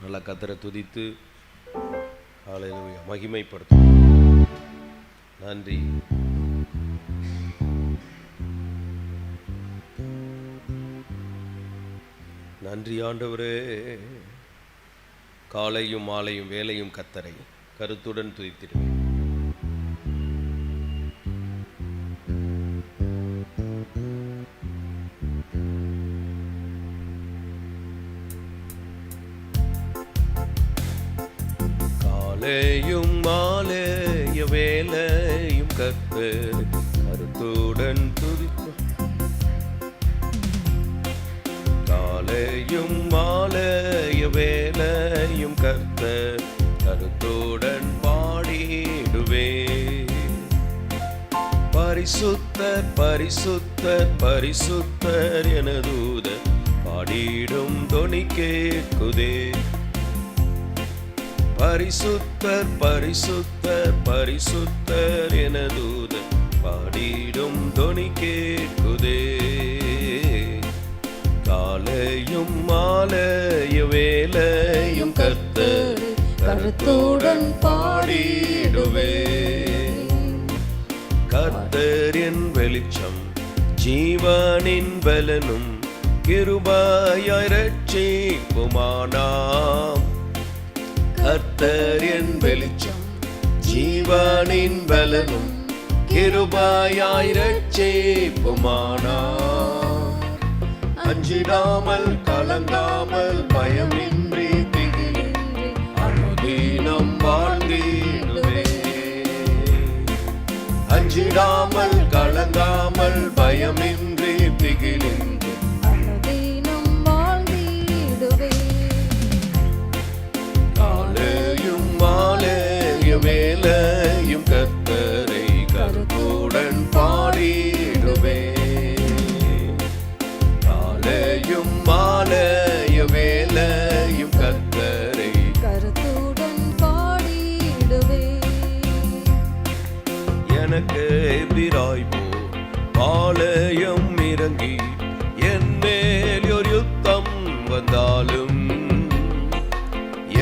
நல்லா கத்தரை துதித்து ஹல்லேலூயா மகிமைப்படுத்தும். நன்றி. நன்றி ஆண்டவரே. காலையும் மாலையும் வேலையும் கத்தரை கருத்துடன் துதித்திடுவேன். காலையும் மாலைய வேலையும் கத்தரை கருத்துடன் துதிப்பேன். காலையும் மாலைய வேலையும் கர்த்தர் கருத்துடன் பாடிடுவே. பரிசுத்தர் பரிசுத்தர் பரிசுத்தர் என தூதர் பாடிடும் தொனி கேட்குதே. பரிசுத்தர் பரிசுத்தர் பரிசுத்தர் என தூதர் பாடிடும் தொனி கேட்குதே. காலையும் மாலைய வேலையும் கர்த்தர் கருத்துடன் பாடிடுவே. கர்த்தர் என் வெளிச்சம் ஜீவனின் பலனும் கிருபையாய் இரட்சிப்புமானாம். கர்த்தர் என் வெளிச்சம் ஜீவனின் பலனும் கிருபையாய் இரட்சிப்புமானாம். அஞ்சிடாமல் கலங்காமல் பயமின்றி திகிலின்றி அனுதினம் வாழ்ந்திடுவே. அஞ்சிடாமல் கலங்காமல் பயமின்றி திகிலின்றி அனுதினம் வாழ்ந்திடுவே. காலையும் மாலைய வேலையும் கர்த்தரை கருத்துடன் பாடிடுவே. காலையும் மாலைய வேலையும் கர்த்தரை கருத்துடன் பாடிடுவே. எனக்கு எதிராய்போ பாளையம் இறங்கி என் மேல் ஒரு யுத்தம் வந்தாலும்,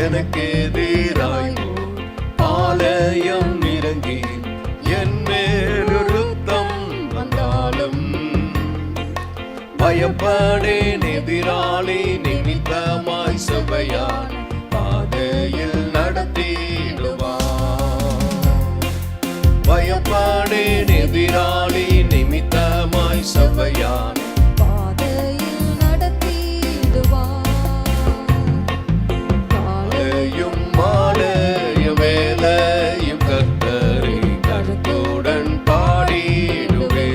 எனக்கு எதிராய்போ பாளையம் இறங்கி என் மேல் ஒரு யுத்தம் வந்தாலும், பயப்படேன் எதிராளி நிமித்தமாய் சபையான் பாதையில் நடத்திடுவான். பயப்படேன் எதிராளி நிமித்தமாய் சபையான் பாதையில் நடத்திடுவான். காலையும் மாலைய வேலையும் கர்த்தரை கருத்துடன் பாடிடுவே.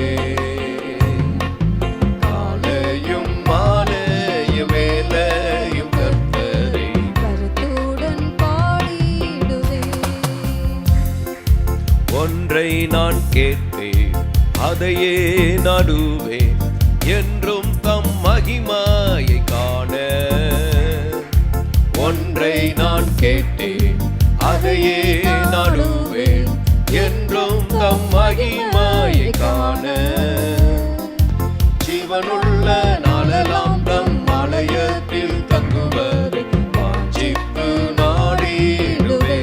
ஒன்றை நான் கேட்பேன் அதையே நாடுவேன் என்றும் தம் மகிமையை காண. ஒன்றை நான் கேட்டேன் அதையே நாடுவேன் என்றும் தம் மகிமையை காண. ஜீவனுள்ள நாளெல்லாம் தம் ஆலயத்தில் தங்குவது வாஞ்சித்து நாடிடுவே.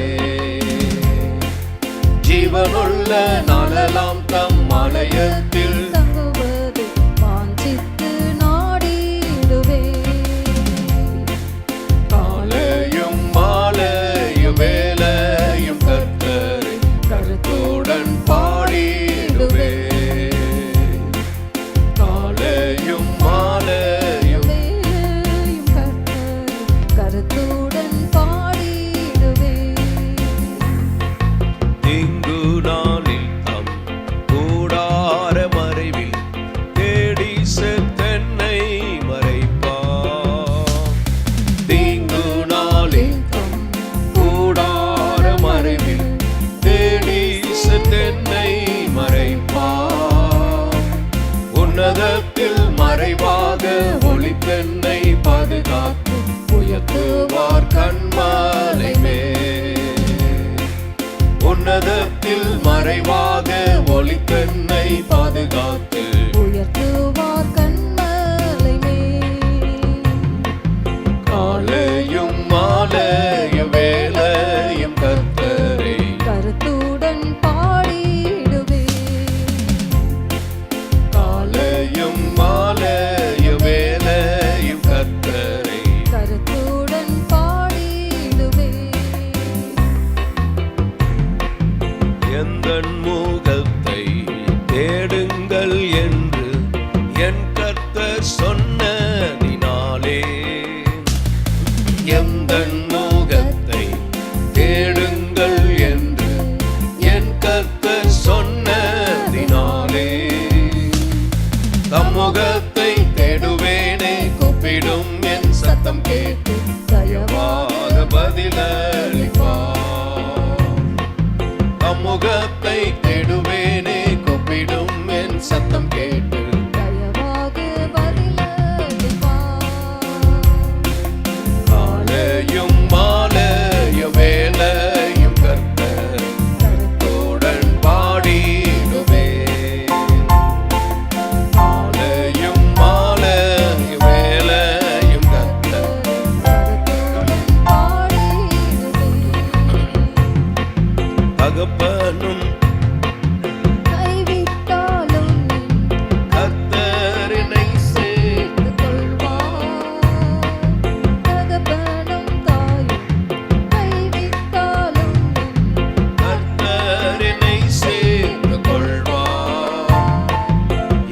ஜீவனுள்ள நாளெல்லாம் தம் ஆலயத்தில் தங்குவது வாஞ்சித்து நாடிடுவே. காலையும் மாலைய வேலையும் கர்த்தரை கருத்துடன் பாடிடுவே. காலையும் மாலைய வேலையும் கர்த்தரை கருத்துடன் பாடிடுவே. தீங்கு நாளில் தம் கூடார மறைவில் தேடி செத்தென்னை மறைப்பார். தீங்கு நாளில் தம் கூடார மறைவில் தேடி செத்தென்னை மறைப்பார். உன்னதத்தில் மறைவாக ஒளித்தென்னை பாதுகாத்து உயர்த்துவார் கண்மலை மேல். உன்னதத்தில் மறைவாக ஒளித்தென்னை பாதுகாத்து உயர்த்துவார் கண்மலை மேல். காலையும் மாலை எந்தன் முகத்தை தேடுங்கள் என்று என் கர்த்தர் சொன்னதினாலே தம் முகத்தை தேடுவேனே, கூப்பிடும் என் சத்தம் கேட்டு தயவாக பதிலளிப்பார். தம் முகத்தை தேடுவேனே, கூப்பிடும் என் சத்தம் கேட்டு தயவாக பதிலளிப்பார். காலையும் மாலையும் வேளையும் கர்த்தர் கருத்துடன் பாடிடுவே. காலையும் மாலையும் வேளையும் கர்த்தர் கருத்துடன் பாடிடுவே. தகப்பனும் கைவிட்டாலும் கர்த்தர் என்னை சேர்த்துக் கொள்வார். தகப்பனும் தாயும் கைவிட்டாலும் கர்த்தர் என்னை சேர்த்துக் கொள்வார்.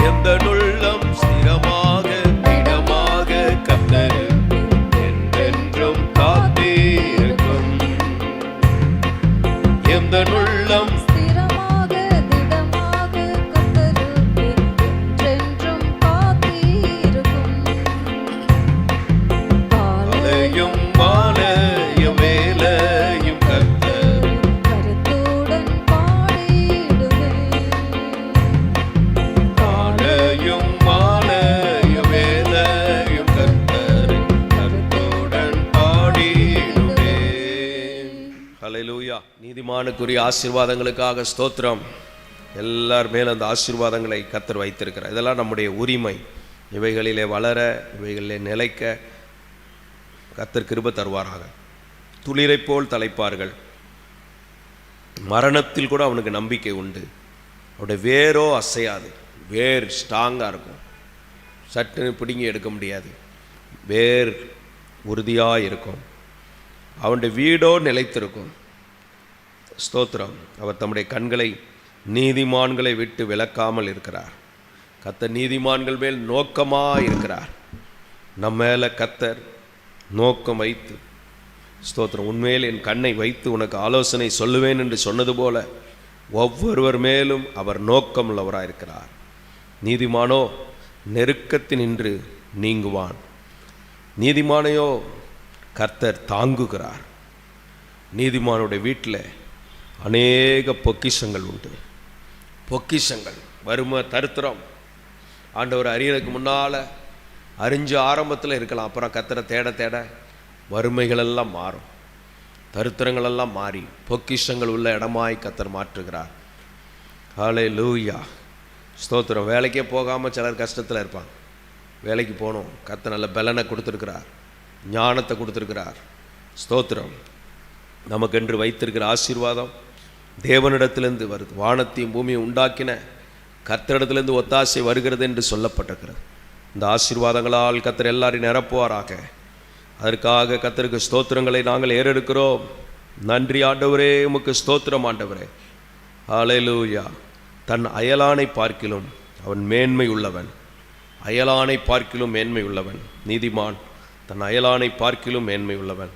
எந்த உள்ளம் ஸ்திரமாக திடமாக கர்த்தர் என்றென்றும் காத்திருக்கும். எந்த உள்ளம் ஸ்திரமாக திடமாக கர்த்தருக்கு என்றென்றும் காத்திருக்கும். காலையும் மாலையும் வேளையும் கர்த்தர் கருத்துடன் பாடிடுவே. காலையும் மாலையும் வேளையும் கர்த்தர் கருத்துடன் பாடிடுவே. ஹல்லேலூயா. நீதிமானுக்குரிய ஆசீர்வாதங்களுக்காக ஸ்தோத்திரம். எல்லார் மேலும் அந்த ஆசீர்வாதங்களை கர்த்தர் வைத்திருக்கிறார். இதெல்லாம் நம்முடைய உரிமை. இவைகளிலே வளர, இவைகளிலே நிலைக்க கர்த்தர் கிருபை தருவாராக. துளிரை போல் தலைப்பார்கள். மரணத்தில் கூட அவனுக்கு நம்பிக்கை உண்டு. அவனுடைய வேரோ அசையாது. வேர் ஸ்ட்ராங்காக இருக்கும். சட்டுன்னு பிடுங்கி எடுக்க முடியாது. வேர் உறுதியாக இருக்கும். அவனுடைய வீடோ நிலைத்திருக்கும். ஸ்தோத்திரம். அவர் தம்முடைய கண்களை நீதிமான்களை விட்டு விலக்காமல் இருக்கிறார். கர்த்தர் நீதிமான்கள் மேல் நோக்கமாக இருக்கிறார். நம்ம மேலே கர்த்தர் நோக்கம் வைத்து, ஸ்தோத்திரம், உண்மையில் என் கண்ணை வைத்து உனக்கு ஆலோசனை சொல்லுவேன் என்று சொன்னது போல ஒவ்வொருவர் மேலும் அவர் நோக்கம் உள்ளவராக இருக்கிறார். நீதிமானோ நெருக்கத்தினின்று நீங்குவான். நீதிமானையோ கர்த்தர் தாங்குகிறார். நீதிமானுடைய வீட்டில் அநேக பொக்கிஷங்கள் உண்டு. பொக்கிஷங்கள் வறுமை தரித்திரம் ஆண்டவர் அறியறதுக்கு முன்னால் அறிஞ்சு ஆரம்பத்தில் இருக்கலாம். அப்புறம் கர்த்தரை தேட தேட வறுமைகளெல்லாம் மாறும், தரித்திரங்களெல்லாம் மாறி பொக்கிஷங்கள் உள்ள இடமாய் கர்த்தர் மாற்றுகிறார். ஹல்லேலூயா. ஸ்தோத்திரம். வேலைக்கே போகாமல் சிலர் கஷ்டத்தில் இருப்பாங்க. வேலைக்கு போகணும். கர்த்தர் நல்ல பலனை கொடுத்துருக்கிறார், ஞானத்தை கொடுத்துருக்கிறார். ஸ்தோத்திரம். நமக்கென்று வைத்திருக்கிற ஆசீர்வாதம் தேவனிடத்திலிருந்து வருது. வானத்தையும் பூமியை உண்டாக்கின கர்த்தரிடத்திலிருந்து ஒத்தாசை வருகிறது என்று சொல்லப்பட்டிருக்கிறது. இந்த ஆசீர்வாதங்களால் கர்த்தர் எல்லாரையும் நிரப்புவாராக. அதற்காக கர்த்தருக்கு ஸ்தோத்திரங்களை நாங்கள் ஏறெடுக்கிறோம். நன்றி ஆண்டவரே, உமக்கு ஸ்தோத்திரம் ஆண்டவரே. ஹல்லேலூயா. தன் அயலானை பார்க்கிலும் அவன் மேன்மை உள்ளவன். அயலானை பார்க்கிலும் மேன்மை உள்ளவன் நீதிமான். தன் அயலானை பார்க்கிலும் மேன்மை உள்ளவன்.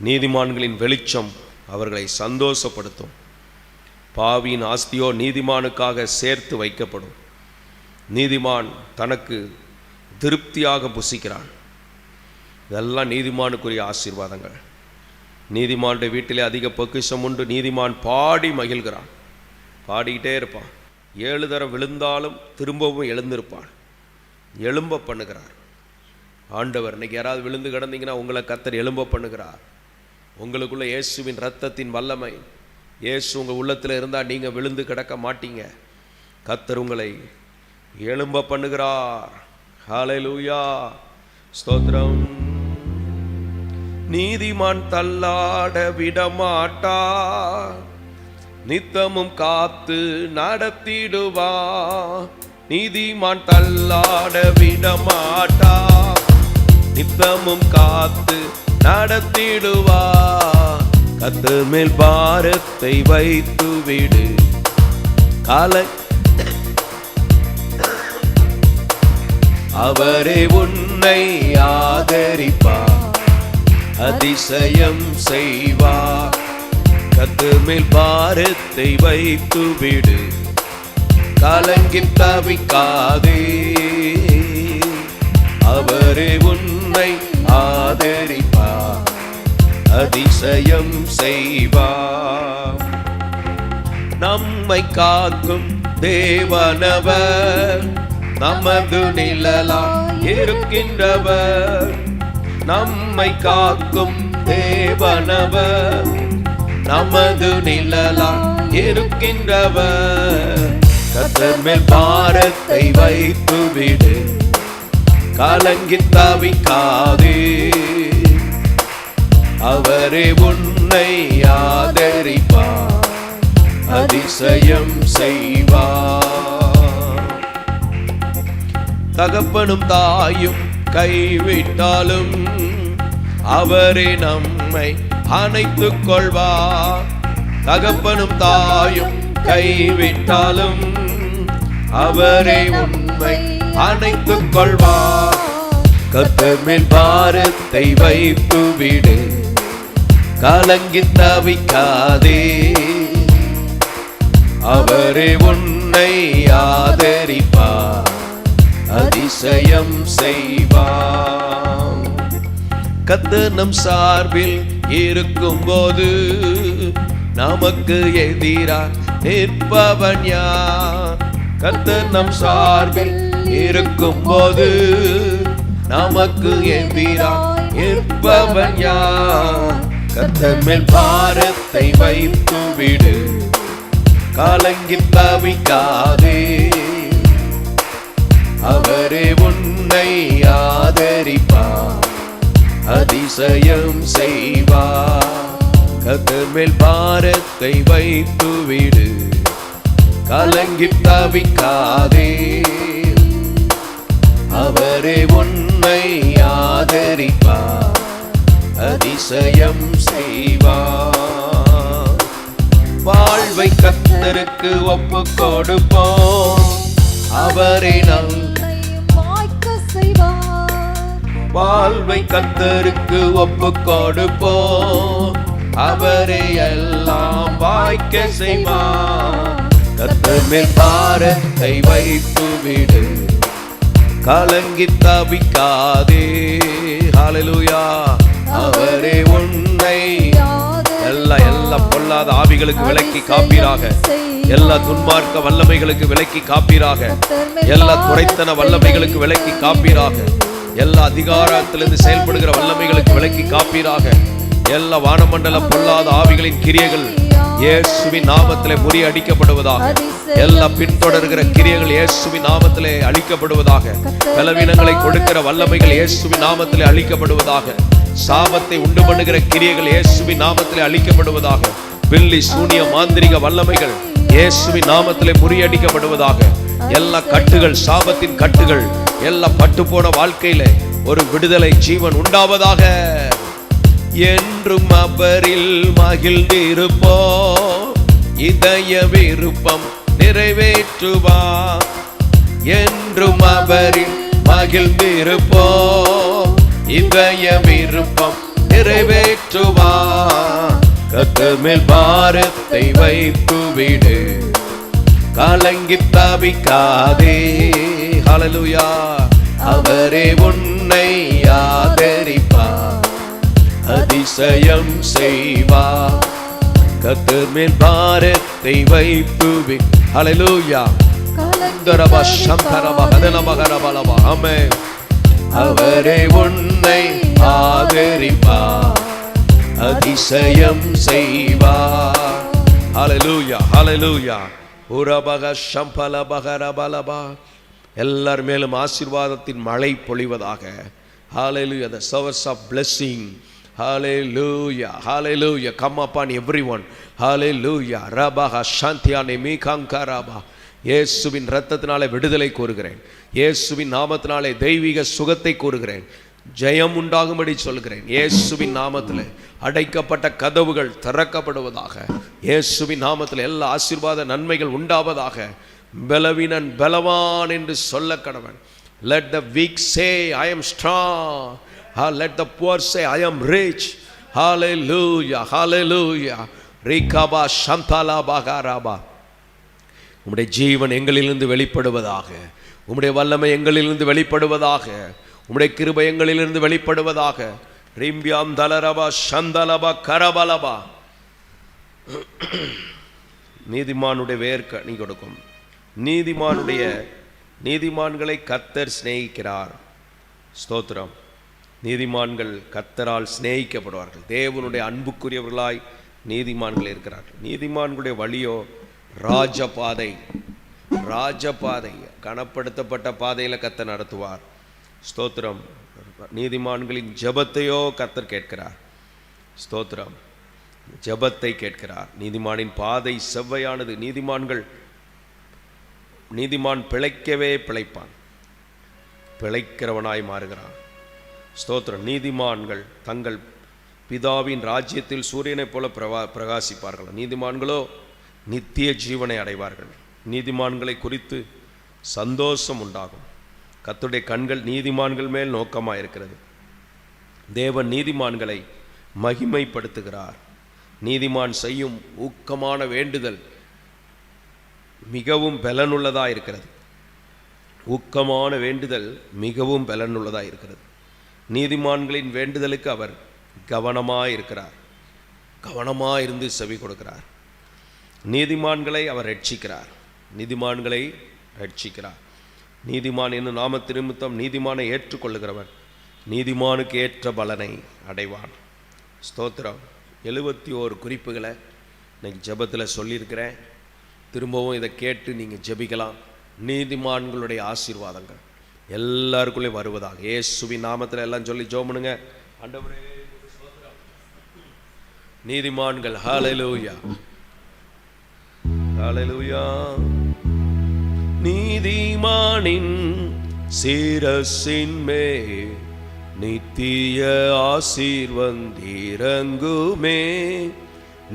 நீதிமான்களின் வெளிச்சம் அவர்களை சந்தோஷப்படுத்தும். பாவியின் ஆஸ்தியோ நீதிமானுக்காக சேர்த்து வைக்கப்படும். நீதிமான் தனக்கு திருப்தியாக புசிக்கிறான். இதெல்லாம் நீதிமானுக்குரிய ஆசீர்வாதங்கள். நீதிமானுடைய வீட்டிலே அதிக பொக்கிஷம் உண்டு. நீதிமான் பாடி மகிழ்கிறான். பாடிக்கிட்டே இருப்பான். 7 தரம் விழுந்தாலும் திரும்பவும் எழுந்திருப்பான். எழும்ப பண்ணுகிறார் ஆண்டவர். இன்னைக்கு யாராவது விழுந்து கிடந்தீங்கன்னா உங்களை கர்த்தர் எழும்ப பண்ணுகிறார். உங்களுக்குள்ள இயேசுவின் இரத்தத்தின் வல்லமை, இயேசு உங்கள் உள்ளத்தில் இருந்தால் நீங்கள் விழுந்து கிடக்க மாட்டீங்க. கர்த்தர் உங்களை எழும்ப பண்ணுகிறார். ஹல்லேலூயா. ஸ்தோத்திரம். நீதிமான் தள்ளாட விடமாட்டார், நித்தமும் காத்து நடத்திடுவா. நீதிமான் தள்ளாட விடமாட்டார், நித்தமும் காத்து நடத்திடுவா. கர்த்தர் மேல் பாரத்தை வைத்து விடு. காலை அவரே உன்னை ஆதரிப்பார். அதிசயம் செய்வார். கர்த்தர் மேல் பாரத்தை வைத்து விடு, கலங்கி தவிக்காதே. அவரே உன்னை ஆதரிப்பார், அதிசயம் செய்வார். நம்மை காக்கும் தேவனவர், நமது நிழலாய் இருக்கின்றவர். நம்மை காக்கும் தேவனவர், நமது நிழலாய் இருக்கின்றவர். கர்த்தர் மேல் பாரத்தை வைத்து விடு, கலங்கி தவிக்காதே. அவரே உன்னை ஆதரிப்பார், அதிசயம் செய்வார். தகப்பனும் தாயும் கைவிட்டாலும் அவரே நம்மை அணைத்துக் கொள்வார். தகப்பனும் தாயும் கைவிட்டாலும் அவரே உன்னை அணைத்துக் கொள்வார். கர்த்தர் மேல் பாரத்தை வைத்து விடு, கலங்கி தவிக்காதே. அவரே உன்னை ஆதரிப்பார், அதிசயம் செய்வார். கர்த்தர் நம் சார்பில் இருக்கும்போது நமக்கு எதிராக நிற்பவன் யார்? கர்த்தர் நம் சார்பில் இருக்கும்போது நமக்கு எதிராக நிற்பவன் யார்? கர்த்தர் மேல் பாரத்தை வைத்து விடு, கலங்கி தவிக்காதே. அவரே உன்னை ஆதரிப்பார், அதிசயம் செய்வார். கர்த்தர் மேல் பாரத்தை வைத்து விடு, கலங்கி தவிக்காதே. அவரே உன்னை ஆதரிப்பார், அதிசயம் செய்வார். வாழ்வை கர்த்தருக்கு ஒப்பு கொடுப்போம், அவரே நல் வாய்க்க செய்வார். வாழ்வை கர்த்தருக்கு ஒப்பு கொடுப்போம், அவரே எல்லாம் வாய்க்க செய்வார். கர்த்தர் மேல் பாரத்தை வைத்து விடு, கலங்கி தவிக்காதே. ஹல்லேலூயா. அவரே உன்னை எல்லா பொல்லாத ஆவிகளுக்கு விலக்கி காப்பீராக, எல்லா துன்மார்க்க வல்லமைகளுக்கு விலக்கி காப்பீராக, எல்லா துரைத்தன வல்லமைகளுக்கு விலக்கி காப்பீராக, எல்லா அதிகாரத்திலிருந்து செயல்படுகிற வல்லமைகளுக்கு விலக்கி காப்பீராக. எல்லா வானமண்டல பொல்லாத ஆவிகளின் கிரியைகள் இயேசுவின் நாமத்திலே முறியடிக்கப்படுவதாக. எல்லா பின்தொடர்கிற கிரியைகள் இயேசுவின் நாமத்திலே அழிக்கப்படுவதாக. பலவீனங்களை கொடுக்கிற வல்லமைகள் இயேசுவின் நாமத்திலே அழிக்கப்படுவதாக. சாபத்தை உண்டு பண்ணுகிற கிரியைகள் இயேசுவின் நாமத்திலே அழிக்கப்படுவதாக. பில்லி சூனிய மாந்திரிக வல்லமைகள் இயேசுவின் நாமத்திலே முறியடிக்கப்படுவதாக. எல்லா கட்டுகள், சாபத்தின் கட்டுகள், எல்லா பட்டுப்போன வாழ்க்கையில ஒரு விடுதலை ஜீவன் உண்டாவதாக. என்றும் அவரில் மகிழ்ந்திருப்போம், இதய விருப்பம் நிறைவேற்றுவார். என்றும் அவரில் மகிழ்ந்திருப்போம், இதய விருப்பம் நிறைவேற்றுவார். கர்த்தர் மேல் பாரத்தை வைத்து விடு, கலங்கி தவிக்காதே. ஹல்லேலூயா. அவரே உன்னை ஆதரிப்பார், அதிசயம் செய்வார். கர்த்தர் மேல் பாரத்தை வைத்து விடு. ஹல்லேலூயா. கந்தரபா சம்பரபா கதனமகரபலபா. ஆமென். அவரே உன்னை ஆதரிப்பார், அதிசயம் செய்வார். ஹல்லேலூயா. ஹல்லேலூயா. உரபக சம்பலபகரபலபா. எல்லார் மேலும் ஆசீர்வாதத்தின் மழை பொழிவதாக. Hallelujah. The source of blessing. Hallelujah. Hallelujah. Come upon everyone. Hallelujah. Rabaha Shantiane Mikankaraba. இயேசுவின் இரத்தத்தினாலே விடுதலை கூறுகிறேன். இயேசுவின் நாமத்தினாலே தெய்வீக சுகத்தை கூறுகிறேன். ஜெயம் உண்டாகும்படி சொல்கிறேன். இயேசுவின் நாமத்திலே அடைக்கப்பட்ட கதவுகள் திறக்கப்படுவதாக. இயேசுவின் நாமத்தில் எல்லா ஆசீர்வாத நன்மைகள் உண்டாவதாக. பலவீனன் பலவான் என்று சொல்ல கடவன். Let the weak say I am strong. Let the poor say, I am rich. Hallelujah, hallelujah. Rikaba shantala bagaraba. உம்முடைய ஜீவன் எங்களிலிருந்து வெளிப்படுவதாக, உம்முடைய வல்லமை எங்களிலிருந்து வெளிப்படுவதாக, உம்முடைய கிருபை எங்களிலிருந்து வெளிப்படுவதாக. ரிம்பியாம் தலரபா சந்தலபா கரபலபா. நீதிமானுடைய வேர்க்கனி கொடுக்கும். நீதிமான்களை கர்த்தர் சிநேகிக்கிறார். ஸ்தோத்திரம். நீதிமான்கள் கர்த்தரால் சிநேகிக்கப்படுவார்கள். தேவனுடைய அன்புக்குரியவர்களாய் நீதிமான்கள் இருக்கிறார்கள். நீதிமான்களுடைய வழியோ ராஜபாதை, கனப்படுத்தப்பட்ட பாதையில் கர்த்தர் நடத்துவார். ஸ்தோத்திரம். நீதிமான்களின் ஜெபத்தையோ கர்த்தர் கேட்கிறார். ஸ்தோத்திரம். ஜெபத்தை கேட்கிறார். நீதிமானின் பாதை செவ்வையானது. நீதிமான் பிழைக்கவே பிழைப்பான், பிழைக்கிறவனாய் மாறுகிறான். ஸ்தோத்திரம். நீதிமான்கள் தங்கள் பிதாவின் ராஜ்யத்தில் சூரியனை போல பிரகாசிப்பார்கள். நீதிமான்களோ நித்திய ஜீவனை அடைவார்கள். நீதிமான்களை குறித்து சந்தோஷம் உண்டாகும். கர்த்தருடைய கண்கள் நீதிமான்கள் மேல் நோக்கமாக இருக்கிறது. தேவன் நீதிமான்களை மகிமைப்படுத்துகிறார். நீதிமான் செய்யும் ஊக்கமான வேண்டுதல் மிகவும் பலனுள்ளதாக இருக்கிறது. ஊக்கமான வேண்டுதல் மிகவும் பலனுள்ளதாக இருக்கிறது. நீதிமான்களின் வேண்டுதலுக்கு அவர் கவனமாக இருக்கிறார். கவனமாக இருந்து செவி கொடுக்கிறார். நீதிமான்களை அவர் ரட்சிக்கிறார். நீதிமான் என்னும் நாமத்து நிமித்தம் நீதிமானை ஏற்றுக்கொள்ளுகிறவன் நீதிமானுக்கு ஏற்ற பலனை அடைவான். ஸ்தோத்திரம். 71 குறிப்புகளை இன்னைக்கு ஜெபத்தில் சொல்லியிருக்கிறேன். திரும்பவும் இதை கேட்டு நீங்கள் ஜெபிக்கலாம். நீதிமான்களுடைய ஆசீர்வாதங்கள் எல்லாருக்குள்ளே வருவதாக இயேசுவின் நாமத்தில் எல்லாம் சொல்லி ஜெபம் பண்ணுங்க. ஆண்டவரே நீதிமான்கள். ஹல்லேலூயா, ஹல்லேலூயா. நீதிமானின் சிரசின் மேல் நித்திய ஆசீர்வந்திறங்குமே.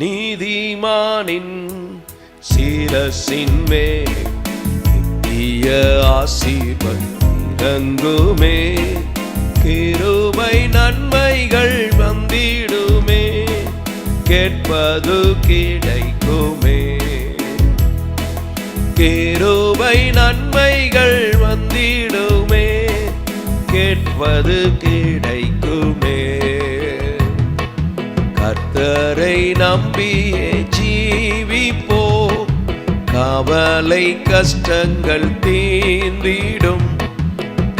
நீதிமானின் சிரசின் மேல் நித்திய ஆசீர்வந்திறங்குமே. கிருபை நன்மைகள் வந்திடுமே, கேட்பது கிடைக்குமே. கிருபை நன்மைகள் வந்திடுமே, கேட்பது கிடைக்குமே. கர்த்தரை நம்பியே ஜீவிப்போம், கவலை கஷ்டங்கள் தீர்ந்திடும்.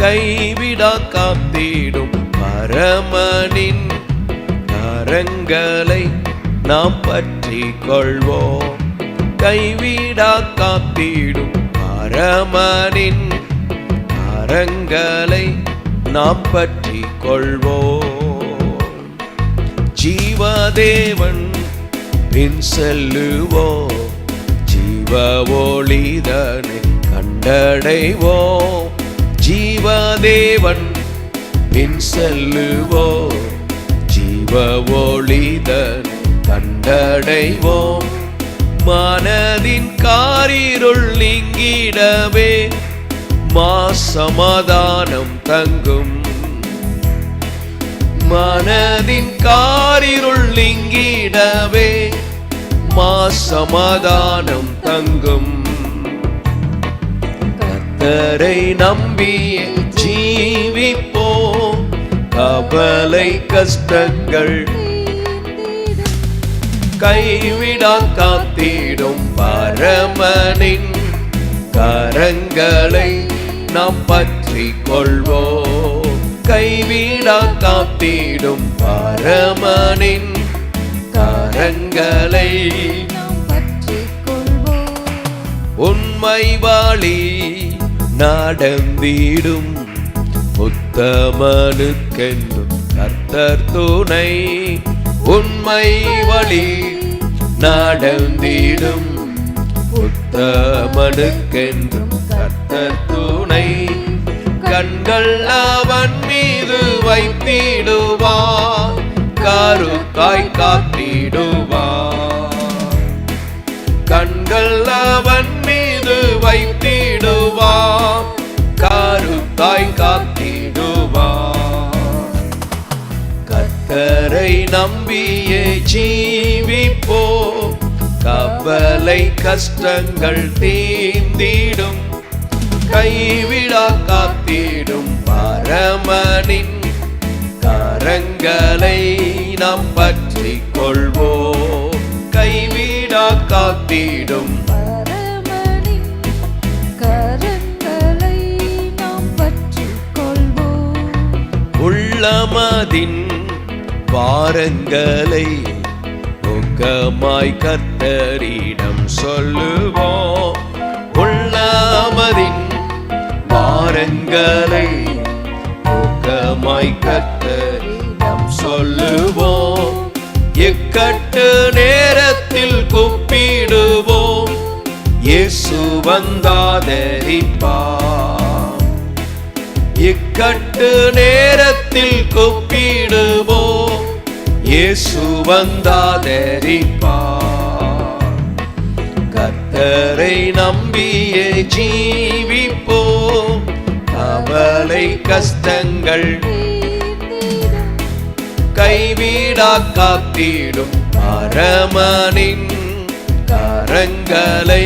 கைவிடா காத்திடும் பரமனின் கரங்களை நாம் பற்றி கொள்வோம். கைவிடா காத்திடும் பரமனின் கரங்களை நாம் பற்றி கொள்வோம். ஜீவதேவன் பின் செல்லுவோம், ஜீவ ஒளிதனை கண்டடைவோம். ஜீவதேவன் பின் செல்லுவோம், ஜீவ ஒளிதனை கண்டடைவோம். மனதின் காரிருள் நீங்கிடவே சமாதானம் தங்கும். மனதின் காரிருள் நீங்கிடவே சமாதானம் தங்கும். கர்த்தரை நம்பியே ஜீவிப்போம், கவலை கஷ்டங்கள் கைவிடா காத்திடும் பரமனின் கரங்களை நாம் பற்றி கொள்வோம். கைவிடா காத்திடும் பரமனின் கரங்களை நாம் பற்றி கொள்வோம். உண்மை வழி நடந்திடும் உத்தமனுக்கென்றும் கர்த்தர் துணை. உண்மை வழி நடந்திடும் உத்தமனுக்கென்றும் கர்த்தர் துணை. கண்கள் அவன் மீது வைத்திடுவார், கருத்தாய் காத்திடுவார். கண்கள் அவன் மீது வைத்திடுவார், கருத்தாய் காத்திடுவார். நம்பியே ஜீவிப்போ, கவலை கஷ்டங்கள் தீர்ந்திடும், கைவிடா காத்திடும் பரமனின் கரங்களை நாம் பற்றிக் கொள்வோம். கைவிடா காத்திடும் பரமனின் கரங்களை நாம் பற்றிக் கொள்வோம். உள்ளமதின் பாரங்களை ஊக்கமாய் கர்த்தரிடம் சொல்லுவோம். உள்ளமதின் பாரங்களை ஊக்கமாய் கர்த்தரிடம் சொல்லுவோம். இக்கட்டு நேரத்தில் கூப்பிடுவோம், இயேசு வந்தாதரிப்பார். இக்கட்டு நேரத்தில் கூப்பிடுவோம், இயேசு வந்தாதரிப்பார். கர்த்தரை நம்பியே ஜீவிப்போம், கவலை கஷ்டங்கள் கைவிடா காத்திடும் பரமனின் கரங்களை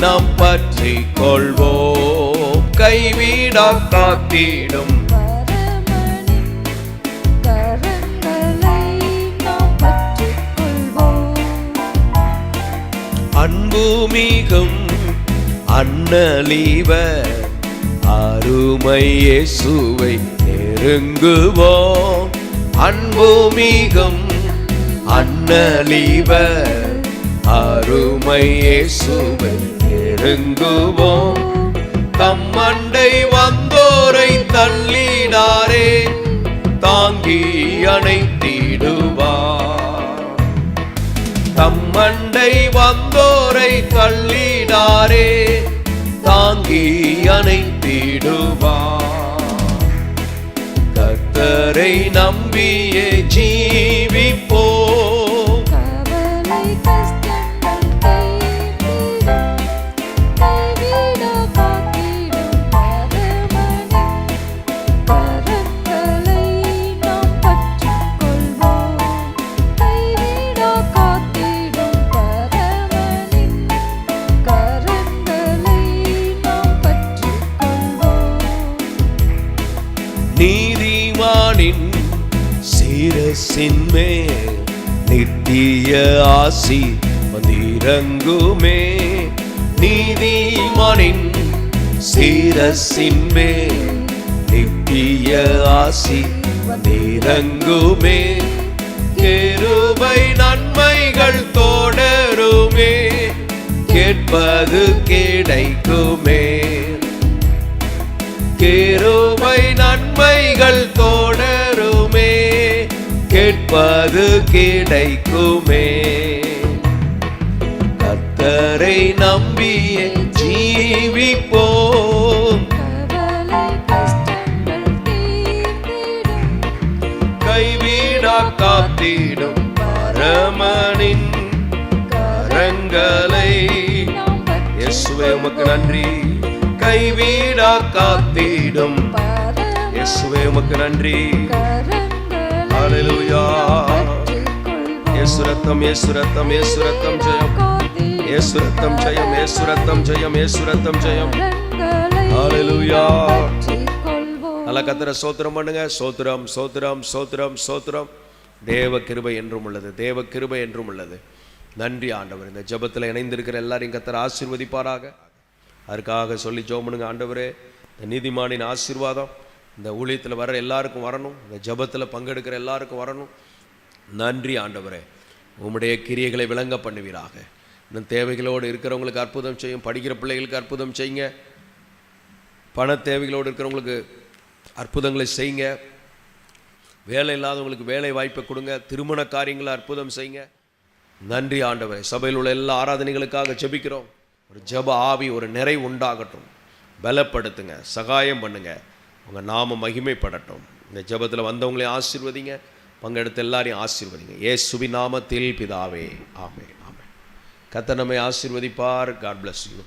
நாம் பற்றிக் கொள்வோம். கைவிடா காத்திடும் பரமனின் கரங்களை நாம் பற்றிக் கொள்வோம். அன்பு மிகும் அண்ணலிவர் அருமை இயேசுவை நெருங்குவோம். அன்பு மிகும் அண்ணலிவர் அருமை இயேசுவை நெருங்குவோம். தம்மண்டை வந்தோரை தள்ளினாரே, தாங்கி அணைத்திடுவார். தம்மண்டை வந்தோரை தள்ளினாரே, தாங்கி அணைத்திடுவார். கர்த்தரை நம்பியே ஜீவிப்போம், கவலை கஷ்டங்கள் தீர்ந்திடும், கைவிடா காத்திடும் பரமனின் கரங்களை நாம் பற்றிக் கொள்வோம். கைவிடா காத்திடும் பரமனின் கரங்களை நாம் பற்றிக் கொள்வோம். நீதிமானின் சிரசின் மேல் நித்திய ஆசி வந்திறங்குமே. நீதிமானின் சிரசின் மேல் நித்திய ஆசி வந்திறங்குமே. கிருபை நன்மைகள் தொடருமே, கேட்பது கிடைக்குமே. கிருபை நன்மைகள் தொடருமே, கேட்பது கிடைக்குமே. கர்த்தரை நம்பியே ஜீவிப்போம், கவலை கஷ்டங்கள் தீர்ந்திடும், கைவிடா காத்திடும் பரமனின் கரங்களை. நாம் பற்றிக் இயேசுவே உமக்கு நன்றி. கைவிடா காத்திடும் பரமனின் இயேசுவே உமக்கு நன்றி. கரங்களை ஹல்லேலூயா. நாம் பற்றிக் கொள்வோம். இயேசு ரத்தம், இயேசு ரத்தம், இயேசு ரத்தம் ஜெயம். காத்திடும் இயேசு ரத்தம் ஜெயம், இயேசு ரத்தம் ஜெயம், இயேசு ரத்தம் ஜெயம். கரங்களை ஹல்லேலூயா. நாம் பற்றிக் கொள்வோம். நல்ல கர்த்தரை ஸ்தோத்திரம் பண்ணுங்க. ஸ்தோத்திரம், ஸ்தோத்திரம், ஸ்தோத்திரம், ஸ்தோத்திரம். தேவ கிருபை என்றும் உள்ளது, தேவ கிருபை என்றும் உள்ளது. நன்றி ஆண்டவர். இந்த ஜெபத்தில் இணைந்திருக்கிற எல்லாரையும் கர்த்தர் ஆசீர்வதிப்பாராக. அதற்காக சொல்லி ஜெபம் பண்ணுங்க. ஆண்டவரே, இந்த நீதிமானின் ஆசீர்வாதம் இந்த ஊழியத்தில் வர எல்லாருக்கும் வரணும், இந்த ஜெபத்தில் பங்கெடுக்கிற எல்லாருக்கும் வரணும். நன்றி ஆண்டவரே, உம்முடைய கிரியைகளை விளங்க பண்ணுவீராக. இன்னும் தேவைகளோடு இருக்கிறவங்களுக்கு அற்புதம் செய்யும், படிக்கிற பிள்ளைகளுக்கு அற்புதம் செய்யுங்க, பண தேவைகளோடு இருக்கிறவங்களுக்கு அற்புதங்களை செய்யுங்க, வேலை இல்லாதவங்களுக்கு வேலை வாய்ப்பை கொடுங்க, திருமண காரியங்களை அற்புதம் செய்யுங்க. நன்றி ஆண்டவரே. சபையில் உள்ள எல்லா ஆராதனைகளுக்காக ஜெபிக்கிறோம். ஒரு ஜெப ஆவி, ஒரு நிறை உண்டாகட்டும். பலப்படுத்துங்க, சகாயம் பண்ணுங்க, உங்கள் நாம மகிமைப்படட்டும். இந்த ஜெபத்தில் வந்தவங்களையும் ஆசீர்வதிங்க, பங்கெடுத்த எல்லாரையும் ஆசீர்வதிங்க. இயேசுவின் நாமத்தில் பிதாவே, ஆமென். ஆமென். கர்த்தர் நம்மை ஆசீர்வதிப்பார். God bless you.